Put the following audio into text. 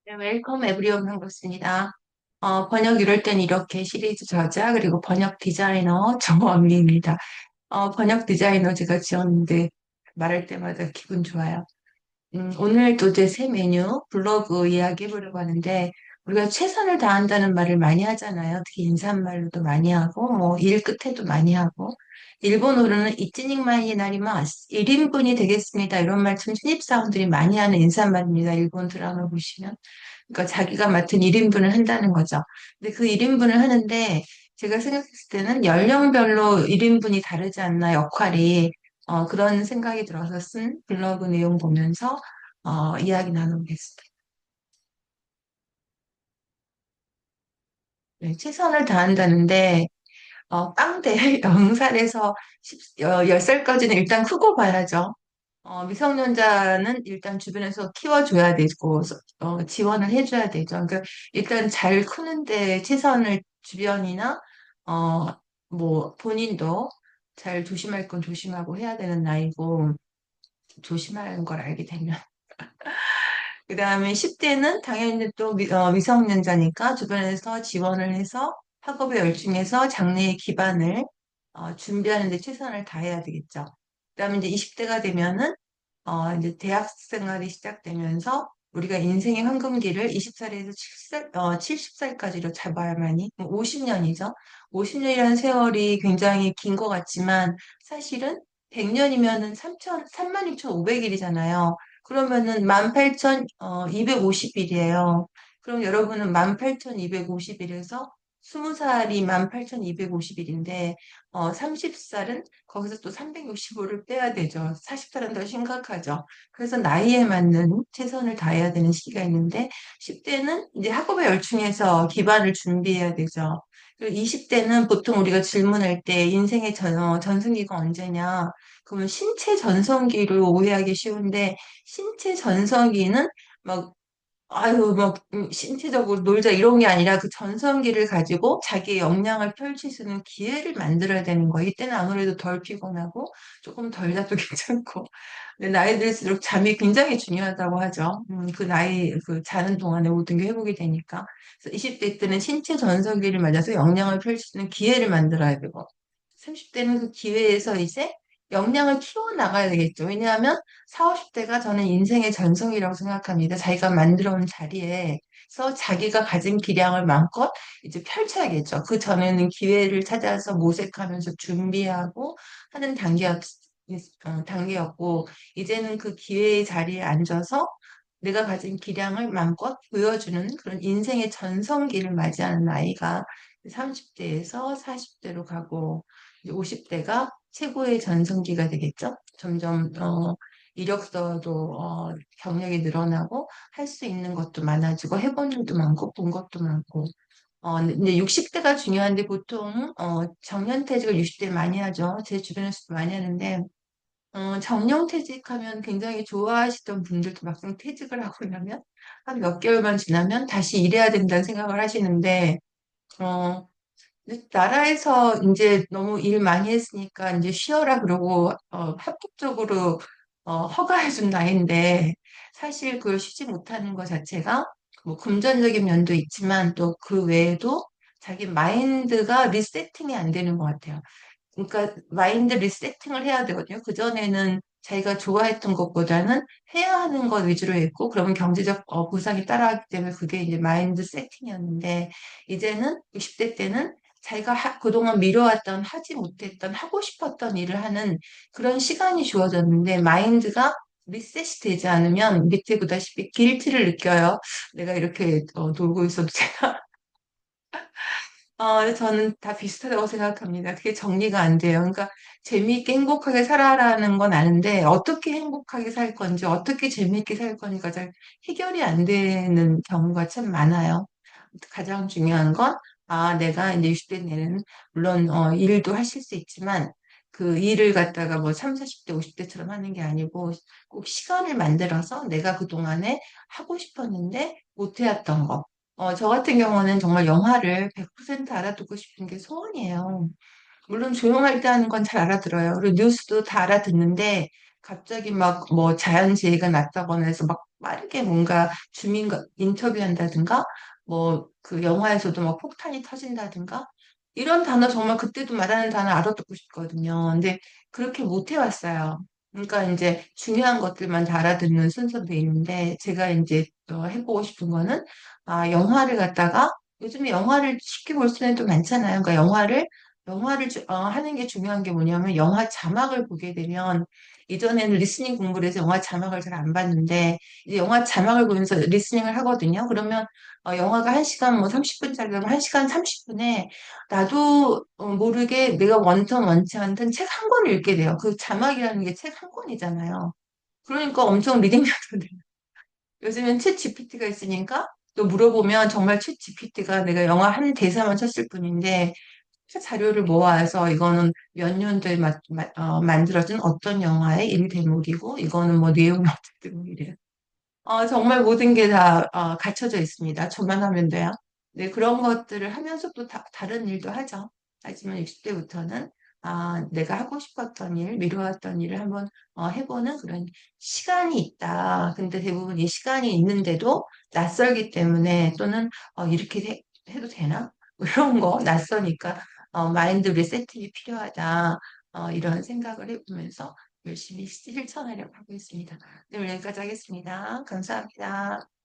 네, 웰컴 에브리온 반갑습니다. 번역 이럴 땐 이렇게 시리즈 저자 그리고 번역 디자이너 정원미입니다. 번역 디자이너 제가 지었는데 말할 때마다 기분 좋아요. 오늘 또 제 새 메뉴 블로그 이야기 해보려고 하는데 우리가 최선을 다한다는 말을 많이 하잖아요. 특히 인사말로도 많이 하고 뭐 일 끝에도 많이 하고 일본어로는 이찌닝마이 나리마스 1인분이 되겠습니다. 이런 말씀 신입사원들이 많이 하는 인사말입니다. 일본 드라마 보시면. 그러니까 자기가 맡은 1인분을 한다는 거죠. 근데 그 1인분을 하는데 제가 생각했을 때는 연령별로 1인분이 다르지 않나 역할이 그런 생각이 들어서 쓴 블로그 내용 보면서 이야기 나누겠습니다. 네, 최선을 다한다는데 빵대 0살에서 10살까지는 일단 크고 봐야죠. 미성년자는 일단 주변에서 키워줘야 되고, 지원을 해줘야 되죠. 그러니까 일단 잘 크는데 최선을 주변이나, 어, 뭐, 본인도 잘 조심할 건 조심하고 해야 되는 나이고, 조심하는 걸 알게 되면. 그 다음에 10대는 당연히 또 미성년자니까 주변에서 지원을 해서 학업에 열중해서 장래의 기반을 준비하는 데 최선을 다해야 되겠죠. 그 다음에 이제 20대가 되면은 이제 대학 생활이 시작되면서 우리가 인생의 황금기를 20살에서 70살까지로 잡아야만이 50년이죠. 50년이라는 세월이 굉장히 긴 것 같지만 사실은 100년이면은 36,500일이잖아요. 그러면은 18,250일이에요. 그럼 여러분은 18,250일에서 20살이 18,250일인데 30살은 거기서 또 365를 빼야 되죠. 40살은 더 심각하죠. 그래서 나이에 맞는 최선을 다해야 되는 시기가 있는데 10대는 이제 학업에 열중해서 기반을 준비해야 되죠. 그리고 20대는 보통 우리가 질문할 때 인생의 전성기가 언제냐? 그러면 신체 전성기로 오해하기 쉬운데 신체 전성기는 막 아유, 막, 신체적으로 놀자 이런 게 아니라 그 전성기를 가지고 자기의 역량을 펼칠 수 있는 기회를 만들어야 되는 거예요. 이때는 아무래도 덜 피곤하고 조금 덜 자도 괜찮고. 근데 나이 들수록 잠이 굉장히 중요하다고 하죠. 그 나이, 그 자는 동안에 모든 게 회복이 되니까. 그래서 20대 때는 신체 전성기를 맞아서 역량을 펼칠 수 있는 기회를 만들어야 되고. 30대는 그 기회에서 이제 역량을 키워나가야 되겠죠. 왜냐하면 40, 50대가 저는 인생의 전성이라고 생각합니다. 자기가 만들어 온 자리에서 자기가 가진 기량을 마음껏 이제 펼쳐야겠죠. 그 전에는 기회를 찾아서 모색하면서 준비하고 하는 단계였고, 이제는 그 기회의 자리에 앉아서 내가 가진 기량을 마음껏 보여주는 그런 인생의 전성기를 맞이하는 나이가 30대에서 40대로 가고, 50대가 최고의 전성기가 되겠죠. 점점 이력서도 경력이 늘어나고 할 수 있는 것도 많아지고 해본 일도 많고 본 것도 많고 이제 60대가 중요한데 보통 정년퇴직을 60대 많이 하죠. 제 주변에서도 많이 하는데 정년퇴직하면 굉장히 좋아하시던 분들도 막상 퇴직을 하고 나면 한 몇 개월만 지나면 다시 일해야 된다는 생각을 하시는데 어, 근데 나라에서 이제 너무 일 많이 했으니까 이제 쉬어라 그러고 합법적으로 허가해준 나이인데 사실 그걸 쉬지 못하는 것 자체가 뭐 금전적인 면도 있지만 또 그 외에도 자기 마인드가 리세팅이 안 되는 것 같아요. 그러니까 마인드 리세팅을 해야 되거든요. 그전에는 자기가 좋아했던 것보다는 해야 하는 것 위주로 했고 그러면 경제적 보상이 따라왔기 때문에 그게 이제 마인드 세팅이었는데 이제는 60대 때는 자기가 그동안 미뤄왔던 하지 못했던 하고 싶었던 일을 하는 그런 시간이 주어졌는데 마인드가 리셋이 되지 않으면 밑에 보다시피 길티를 느껴요. 내가 이렇게 놀고 있어도 저는 다 비슷하다고 생각합니다. 그게 정리가 안 돼요. 그러니까 재미있게 행복하게 살아라는 건 아는데 어떻게 행복하게 살 건지 어떻게 재미있게 살 건지가 잘 해결이 안 되는 경우가 참 많아요. 가장 중요한 건 내가 이제 60대 내는 물론 일도 하실 수 있지만 그 일을 갖다가 뭐 3, 40대, 50대처럼 하는 게 아니고 꼭 시간을 만들어서 내가 그동안에 하고 싶었는데 못 해왔던 거. 저 같은 경우는 정말 영화를 100% 알아듣고 싶은 게 소원이에요. 물론 조용할 때 하는 건 잘 알아들어요. 그리고 뉴스도 다 알아듣는데 갑자기 막 뭐 자연재해가 났다거나 해서 막 빠르게 뭔가 주민과 인터뷰한다든가, 뭐 그 영화에서도 막 폭탄이 터진다든가, 이런 단어 정말 그때도 말하는 단어 알아듣고 싶거든요. 근데 그렇게 못 해왔어요. 그러니까 이제 중요한 것들만 다 알아듣는 순서로 돼 있는데, 제가 이제 해보고 싶은 거는, 영화를 갖다가, 요즘에 영화를 쉽게 볼 수는 또 많잖아요. 그러니까 하는 게 중요한 게 뭐냐면, 영화 자막을 보게 되면, 예전에는 리스닝 공부를 해서 영화 자막을 잘 안 봤는데, 이제 영화 자막을 보면서 리스닝을 하거든요. 그러면 영화가 1시간 뭐 30분짜리면 1시간 30분에 나도 모르게 내가 원턴 원치 않던 책 한 권을 읽게 돼요. 그 자막이라는 게 책 한 권이잖아요. 그러니까 엄청 리딩력도 돼요. 요즘엔 챗 GPT가 있으니까 또 물어보면 정말 챗 GPT가 내가 영화 한 대사만 쳤을 뿐인데 자료를 모아서 이거는 몇 년도에 만들어진 어떤 영화의 일 대목이고 이거는 뭐 내용이 어떻게 되고 이래요. 정말 모든 게 다 갖춰져 있습니다. 저만 하면 돼요. 네, 그런 것들을 하면서 또 다른 일도 하죠. 하지만 60대부터는 내가 하고 싶었던 일, 미뤄왔던 일을 한번 해보는 그런 시간이 있다. 근데 대부분 이 시간이 있는데도 낯설기 때문에 또는 이렇게 해도 되나? 뭐 이런 거 낯서니까 마인드 리세팅이 필요하다. 이런 생각을 해보면서 열심히 실천하려고 하고 있습니다. 네, 오늘 여기까지 하겠습니다. 감사합니다.